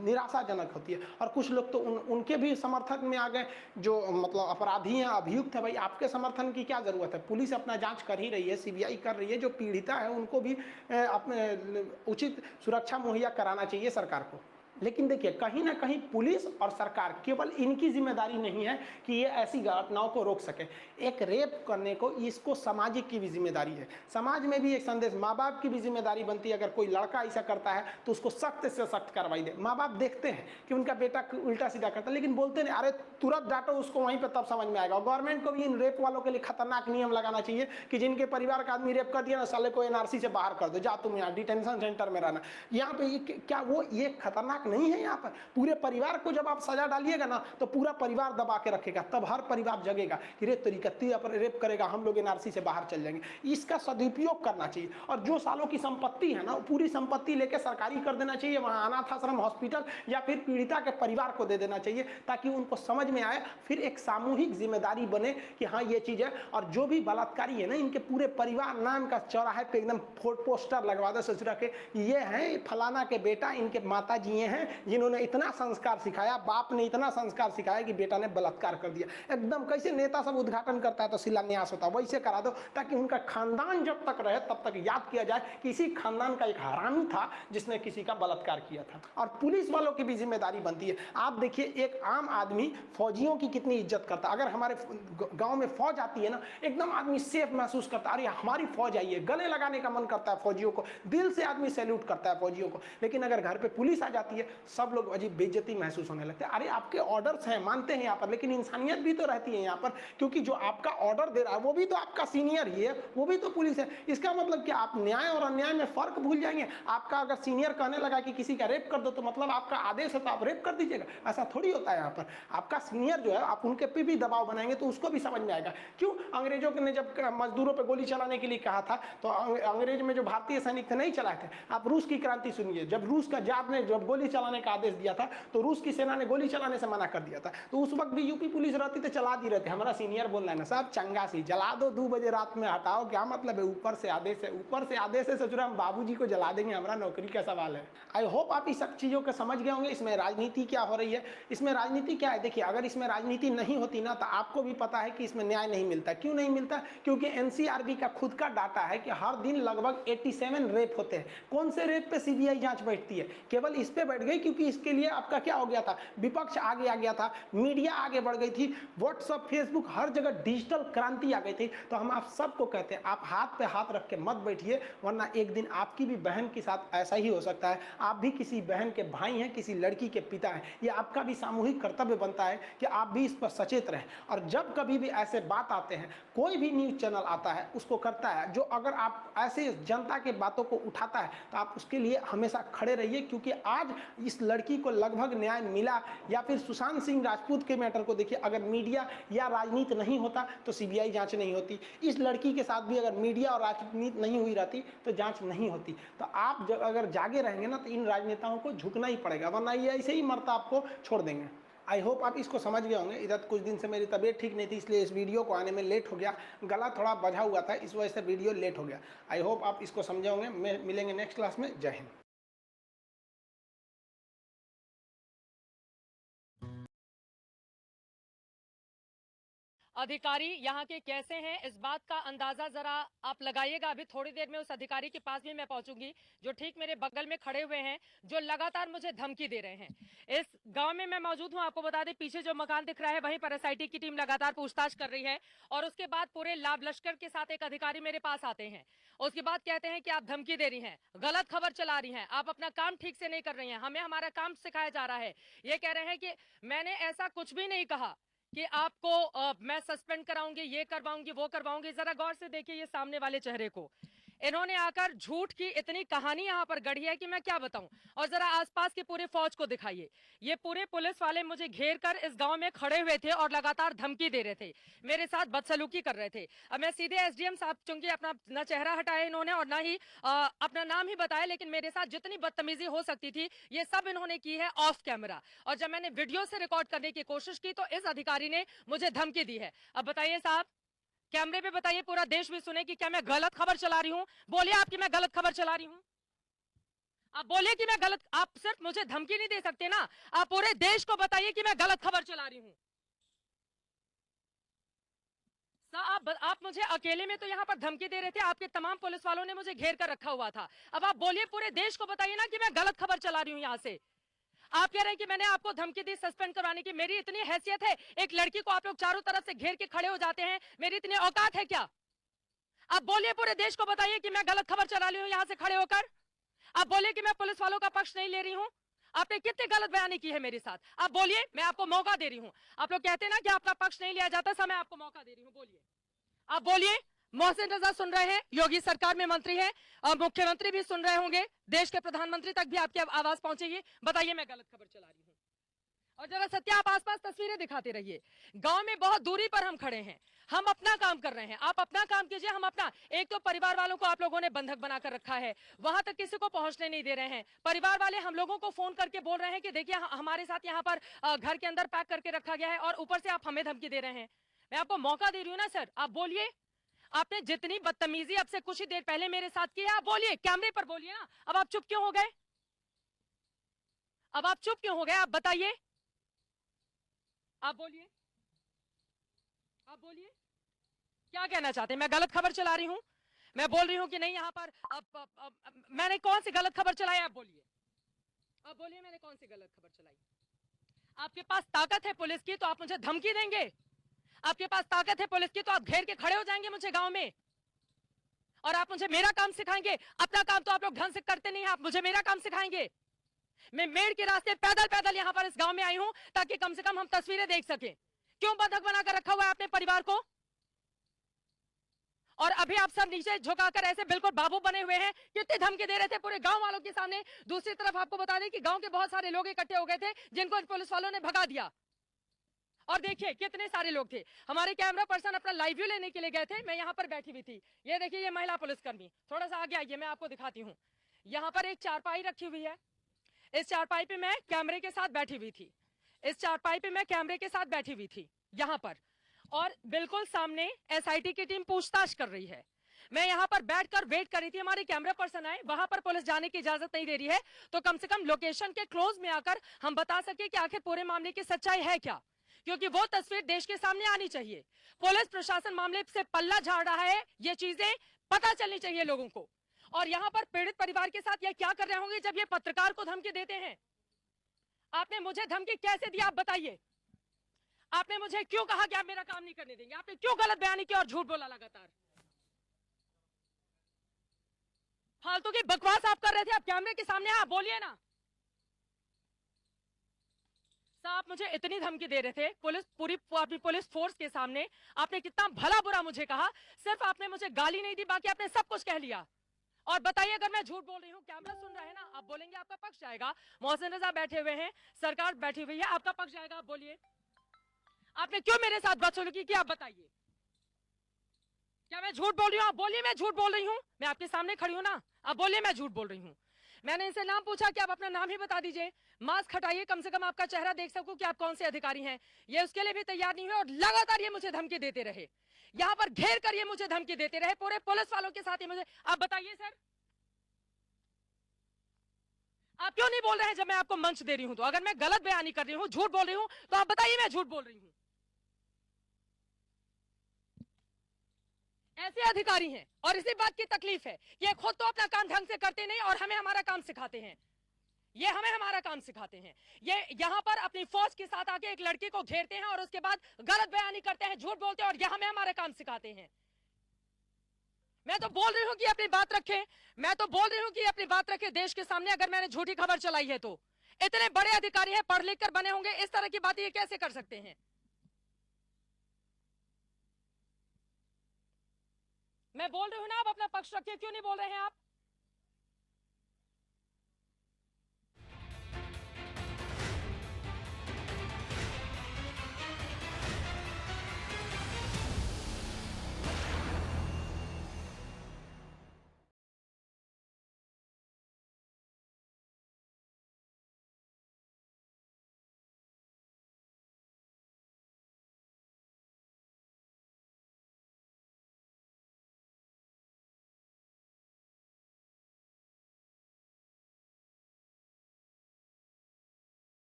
निराशाजनक होती है। और कुछ लोग तो उनके भी समर्थन में आ गए जो मतलब अपराधी हैं, अभियुक्त है। भाई आपके समर्थन की क्या जरूरत है? पुलिस अपना जांच कर ही रही है, सीबीआई कर रही है। जो पीड़िता है उनको भी अपने उचित सुरक्षा मुहैया कराना चाहिए सरकार को। लेकिन देखिए कहीं ना कहीं पुलिस और सरकार केवल इनकी जिम्मेदारी नहीं है कि ये ऐसी घटनाओं को रोक सके। एक रेप करने को इसको सामाजिक की भी जिम्मेदारी है। समाज में भी एक संदेश, माँ बाप की भी जिम्मेदारी बनती है। अगर कोई लड़का ऐसा करता है तो उसको सख्त से सख्त कार्रवाई दे। माँ बाप देखते हैं कि उनका बेटा उल्टा सीधा करता है लेकिन बोलते नहीं, अरे तुरंत डांटो उसको, वहीं पर तब समझ में आएगा। गवर्नमेंट को भी इन रेप वालों के लिए खतरनाक नियम लगाना चाहिए कि जिनके परिवार का आदमी रेप कर दिया ना, साले को एनआरसी से बाहर कर दो, जा तुम यहाँ डिटेंशन सेंटर में रहना। यहाँ पे क्या वो ये खतरनाक नहीं है? यहाँ पर पूरे परिवार को जब आप सजा डालिएगा ना तो पूरा परिवार दबा के रखेगा, तब हर परिवार जगेगा कि रे तरीका रेप करेगा, हम लोग एनआरसी से बाहर चल जाएंगे। इसका सदुपयोग करना चाहिए। और जो सालों की संपत्ति है ना, पूरी संपत्ति लेके सरकारी कर देना चाहिए, वहां अनाथ आश्रम, हॉस्पिटल या फिर पीड़िता के परिवार को दे देना चाहिए, ताकि उनको समझ में आए, फिर एक सामूहिक जिम्मेदारी बने कि हाँ ये चीज है। और जो भी बलात्कारी है ना, इनके पूरे परिवार नाम का चौराहे पे एकदम पोस्टर लगवा दे, ससुरा के ये है फलाना के बेटा, इनके माता जी हैं, हैं जिन्होंने इतना संस्कार सिखाया, बाप ने इतना संस्कार सिखाया कि बेटा ने बलात्कार कर दिया। एकदम कैसे नेता सब उद्घाटन करता है तो शिलान्यास होता है, वैसे करा दो, ताकि उनका खानदान जब तक रहे तब तक याद किया जाए कि इसी खानदान का एक हरामी था जिसने किसी का बलात्कार किया था। और पुलिस वालों की भी जिम्मेदारी बनती है। आप देखिए एक आम आदमी फौजियों की कितनी इज्जत करता है। अगर हमारे गांव में फौज आती है ना, एकदम आदमी सेफ महसूस करता है, अरे हमारी फौज आई है, गले लगाने का मन करता है फौजियों को, दिल से आदमी सैल्यूट करता है फौजियों को। लेकिन अगर घर पे पुलिस आ जाती है, सब लोग अजीब बेइज्जती महसूस होने लगते हैं। अरे आपके ऑर्डर्स हैं, मानते हैं यहाँ पर, लेकिन इंसानियत भी तो रहती है यहाँ पर, क्योंकि जो आपका ऑर्डर दे रहा है वो भी तो आपका सीनियर ही है, वो भी तो पुलिस है। इसका मतलब कि आप न्याय और अन्याय में फर्क भूल जाएंगे। आपका अगर सीनियर कहने लगा कि किसी का रेप कर दो, तो मतलब आपका आदेश है तो आप रेप कर दीजिएगा? ऐसा थोड़ी होता है यहाँ पर। आपका सीनियर जो है, आप उनके पे भी दबाव बनाएंगे तो उसको भी समझ में आएगा। क्यों अंग्रेजों ने जब मजदूरों पे गोली चलाने के लिए कहा था, तो अंग्रेज में जो भारतीय सैनिक थे नहीं चलाए थे। आप रूस की क्रांति सुनिए, जब रूस का जार ने जब गोली चलाने का आदेश दिया था, तो रूस की सेना ने गोली चलाने से मना कर दिया था। तो उस वक्त भी यूपी पुलिस रहती तो चला दी रहते। हमारा सीनियर बोल रहा है ना साहब, चंगा सी जला दो 2 बजे रात में, हटाओ, क्या मतलब है? ऊपर से आदेश है, ऊपर से आदेश है, सोच रहे हम बाबूजी को जला देंगे, हमारा नौकरी का सवाल है। आई होप आप इस सब चीजों को समझ गए होंगे। इसमें राजनीति क्या हो रही है, इसमें राजनीति क्या है। देखिए अगर इसमें राजनीति नहीं होती ना, तो आपको भी पता है कि इसमें न्याय नहीं मिलता। क्यों नहीं मिलता? क्योंकि एनसीआरबी का खुद का डाटा है कि हर दिन लगभग 87 रेप होते हैं। कौन से रेप पे सीबीआई जांच बैठती है? केवल इस पे बैठ गई क्योंकि इसके लिए आपका क्या हो गया था, विपक्ष आगे आ गया था, मीडिया आगे बढ़ गई थी, व्हाट्सएप फेसबुक हर जगह डिजिटल क्रांति आ गई थी। तो हम आप सबको कहते हैं, आप हाथ पे हाथ रख के मत बैठिए, वरना एक दिन आपकी भी बहन के साथ ऐसा ही हो सकता है। आप भी किसी बहन के भाई हैं, किसी लड़की के पिता हैं। ये आपका भी सामूहिक कर्तव्य बनता है कि आप भी इस पर सचेत रहें। और जब कभी भी ऐसे बात आते हैं, कोई भी न्यूज चैनल आता है उसको करता है, जो अगर आप ऐसे जनता के बातों को उठाता है, तो आप उसके लिए हमेशा खड़े रहिए। क्योंकि आज इस लड़की को लगभग न्याय मिला, या फिर सुशांत सिंह राजपूत के मैटर को देखिए, अगर मीडिया या राजनीति नहीं होता तो सीबीआई जांच नहीं होती। इस लड़की के साथ भी अगर मीडिया और राजनीति नहीं हुई रहती तो जांच नहीं होती। तो आप अगर जागे रहेंगे ना, तो इन राजनेताओं को झुकना ही पड़ेगा, वरना ये ऐसे ही मरता आपको छोड़ देंगे। आई होप आप इसको समझ गए होंगे। इधर कुछ दिन से मेरी तबीयत ठीक नहीं थी, इसलिए इस वीडियो को आने में लेट हो गया, गला थोड़ा बजा हुआ था, इस वजह से वीडियो लेट हो गया। आई होप आप इसको समझे होंगे। मिलेंगे नेक्स्ट क्लास में। जय हिंद। अधिकारी यहाँ के कैसे हैं, इस बात का अंदाजा जरा आप लगाइएगा। अभी थोड़ी देर में उस अधिकारी के पास भी मैं पहुंचूंगी जो ठीक मेरे बगल में खड़े हुए हैं, जो लगातार मुझे धमकी दे रहे हैं। इस गांव में मैं मौजूद हूं, आपको बता दें पीछे जो मकान दिख रहा है वहीं पर एसआईटी की टीम लगातार पूछताछ कर रही है। और उसके बाद पूरे लाभ लश्कर के साथ एक अधिकारी मेरे पास आते हैं। उसके बाद कहते हैं कि आप धमकी दे रही हैं, गलत खबर चला रही हैं, आप अपना काम ठीक से नहीं कर रही हैं, हमें हमारा काम सिखाया जा रहा है। ये कह रहे हैं कि मैंने ऐसा कुछ भी नहीं कहा कि आपको मैं सस्पेंड कराऊंगी, ये करवाऊंगी, वो करवाऊंगी। जरा गौर से देखिए ये सामने वाले चेहरे को। इन्होंने आकर झूठ की इतनी कहानी यहां पर गढ़ी है कि मैं क्या बताऊं। और जरा आसपास की पूरे फौज को दिखाइए। ये पूरे पुलिस वाले मुझे घेर कर इस गांव में खड़े हुए थे और लगातार धमकी दे रहे थे, मेरे साथ बदसलूकी कर रहे थे। अब मैं सीधे एसडीएम साहब, चूंकि अपना न चेहरा हटाया इन्होंने और ना ही अपना नाम ही बताया, लेकिन मेरे साथ जितनी बदतमीजी हो सकती थी ये सब इन्होंने की है ऑफ कैमरा। और जब मैंने वीडियो से रिकॉर्ड करने की कोशिश की तो इस अधिकारी ने मुझे धमकी दी है। अब बताइए साहब, कैमरे पे बताइए, पूरा देश भी सुने कि क्या मैं गलत खबर चला रही हूं? बोलिए आपकी मैं गलत खबर चला रही हूं? आप बोलिए कि मैं गलत, आप सिर्फ मुझे धमकी नहीं दे सकते ना, आप पूरे देश को बताइए कि मैं गलत खबर चला रही हूं। आप मुझे अकेले में तो यहाँ पर धमकी दे रहे थे, आपके तमाम पुलिस वालों ने मुझे घेर कर रखा हुआ था। अब आप बोलिए पूरे देश को बताइए ना कि मैं गलत खबर चला रही हूं यहाँ से। आप कह रहे हैं कि मैंने आपको धमकी दी सस्पेंड करवाने की, मेरी इतनी हैसियत है? एक लड़की को आप लोग चारों तरफ से घेर के खड़े हो जाते हैं, मेरी इतनी औकात है क्या? आप बोलिए पूरे देश को बताइए कि मैं गलत खबर चला रही हूं यहां से खड़े होकर। आप बोलिए कि मैं पुलिस वालों का पक्ष नहीं ले रही हूं। आपने कितनी गलत बयानी की है मेरे साथ, आप बोलिए, मैं आपको मौका दे रही हूं। आप लोग कहते हैं ना कि आपका पक्ष नहीं लिया जाता, मैं आपको मौका दे रही हूं, बोलिए। आप बोलिए। मोहसिन रजा सुन रहे हैं, योगी सरकार में मंत्री है और मुख्यमंत्री भी सुन रहे होंगे, देश के प्रधानमंत्री तक भी आपकी आवाज पहुंचेगी। बताइए मैं गलत खबर चला रही हूं? और जरा सत्या आप आसपास तस्वीरें दिखाते रहिए। गांव में बहुत दूरी पर हम खड़े हैं, हम अपना काम कर रहे हैं, आप अपना काम कीजिए, हम अपना। एक तो परिवार वालों को आप लोगों ने बंधक बनाकर रखा है, वहां तक किसी को पहुंचने नहीं दे रहे हैं। परिवार वाले हम लोगों को फोन करके बोल रहे हैं कि देखिए हमारे साथ यहाँ पर घर के अंदर पैक करके रखा गया है, और ऊपर से आप हमें धमकी दे रहे हैं। मैं आपको मौका दे रही हूँ ना सर, आप बोलिए। आपने जितनी बदतमीजी अब से कुछ ही देर पहले मेरे साथ की है, आप बोलिए, कैमरे पर बोलिए ना। अब आप चुप क्यों हो गए? अब आप चुप क्यों हो गए? आप बताइए, आप बोलिए, आप बोलिए, क्या कहना चाहते हैं? मैं गलत खबर चला रही हूं? मैं बोल रही हूं कि नहीं यहाँ पर मैंने कौन सी गलत खबर चलाई? आप बोलिए, आप बोलिए, मैंने कौन सी गलत खबर चलाई? आपके पास ताकत है पुलिस की तो आप मुझे धमकी देंगे? आपके पास ताकत है पुलिस की तो आप घेर के खड़े हो जाएंगे मुझे गांव में, और आप मुझे मेरा काम सिखाएंगे? अपना काम तो आप लोग ढंग से करते नहीं, आप मुझे मेरा काम सिखाएंगे? मैं मेड़ के रास्ते पैदल पैदल यहाँ पर इस गांव में आई हूं ताकि कम से कम हम तस्वीरें देख सकें। क्यों बंधक बनाकर रखा हुआ है आपने परिवार को? और अभी आप सब नीचे झुकाकर ऐसे बिल्कुल बाबू बने हुए हैं, कितनी धमकी दे रहे थे पूरे गांव वालों के सामने। दूसरी तरफ आपको बता दें कि गांव के बहुत सारे लोग इकट्ठे हो गए थे जिनको पुलिस वालों ने भगा दिया। और देखिए कितने सारे लोग थे। हमारे कैमरा पर्सन अपना लाइव व्यू लेने के लिए गए थे, मैं यहाँ पर बैठी हुई थी। ये देखिए, ये महिला पुलिसकर्मी, थोड़ा सा आगे आइए, मैं आपको दिखाती हूँ। यहाँ पर एक चारपाई रखी हुई है, इस चारपाई पे मैं कैमरे के साथ बैठी हुई थी, इस चारपाई पे मैं कैमरे के साथ बैठी हुई थी यहाँ पर, और बिल्कुल सामने एसआईटी की टीम पूछताछ कर रही है। मैं यहाँ पर बैठकर वेट कर रही थी, हमारे कैमरा पर्सन आए, वहां पर पुलिस जाने की इजाजत नहीं दे रही है, तो कम से कम लोकेशन के क्लोज में आकर हम बता सके कि आखिर पूरे मामले की सच्चाई है क्या, क्योंकि वो तस्वीर देश के सामने आनी चाहिए। पुलिस प्रशासन मामले से पल्ला झाड़ रहा है, ये चीजें पता चलनी चाहिए लोगों को। और यहाँ पर पीड़ित परिवार के साथ ये क्या कर रहे होंगे जब ये पत्रकार को धमकी देते हैं? आपने मुझे धमकी कैसे दी, आप बताइए? आपने मुझे क्यों कहा कि आप मेरा काम नहीं करने देंगे? आपने क्यों गलत बयानी की और झूठ बोला लगातार? फालतू की बकवास आप कर रहे थे, आप कैमरे के सामने आप बोलिए ना। आप मुझे इतनी धमकी दे रहे थे पुलिस, पूरी अपनी पुलिस फोर्स के सामने, आपने कितना भला बुरा मुझे कहा। सिर्फ आपने मुझे गाली नहीं दी, बाकी आपने सब कुछ कह लिया। और बताइए, अगर मैं झूठ बोल रही हूँ, कैमरा सुन रहा है ना, आप बोलेंगे आपका पक्ष जाएगा। मोहसिन रजा बैठे हुए हैं, सरकार बैठी हुई है, आपका पक्ष जाएगा, आप बोलिए। आपने क्यों मेरे साथ बदसलूकी की, आप बताइए? क्या मैं झूठ बोल रही हूँ? आप बोलिए मैं झूठ बोल रही हूँ, मैं आपके सामने खड़ी हूँ ना, आप बोलिए मैं झूठ बोल रही हूँ। मैंने इनसे नाम पूछा कि आप अपना नाम ही बता दीजिए, मास्क हटाइए, कम से कम आपका चेहरा देख सकूं कि आप कौन से अधिकारी हैं। ये उसके लिए भी तैयार नहीं हुए और लगातार ये मुझे धमकी देते रहे, यहाँ पर घेर कर ये मुझे धमकी देते रहे, पूरे पुलिस वालों के साथ ही मुझे। आप बताइए सर, आप क्यों नहीं बोल रहे हैं जब मैं आपको मंच दे रही हूं? तो अगर मैं गलत बयानी कर रही हूँ, झूठ बोल रही हूँ, तो आप बताइए मैं झूठ बोल रही हूँ। ऐसे अधिकारी हैं और इसी बात की तकलीफ है, ये खुद तो अपना काम ढंग से करते नहीं और हमें हमारा काम सिखाते हैं। ये हमें हमारा काम सिखाते हैं। ये यहाँ पर अपनी फौज के साथ आके एक लड़की को घेरते हैं और उसके बाद गलत बयानी करते हैं, झूठ बोलते हैं, और ये हमें हमारा काम सिखाते हैं। मैं तो बोल रही हूँ कि अपनी बात रखें, मैं तो बोल रही हूँ कि अपनी बात रखें देश के सामने। अगर मैंने झूठी खबर चलाई है तो इतने बड़े अधिकारी हैं, पढ़ लिख कर बने होंगे, इस तरह की बातें ये कैसे कर सकते हैं? मैं बोल रही हूँ ना, आप अपना पक्ष रखिए, क्यों नहीं बोल रहे हैं आप?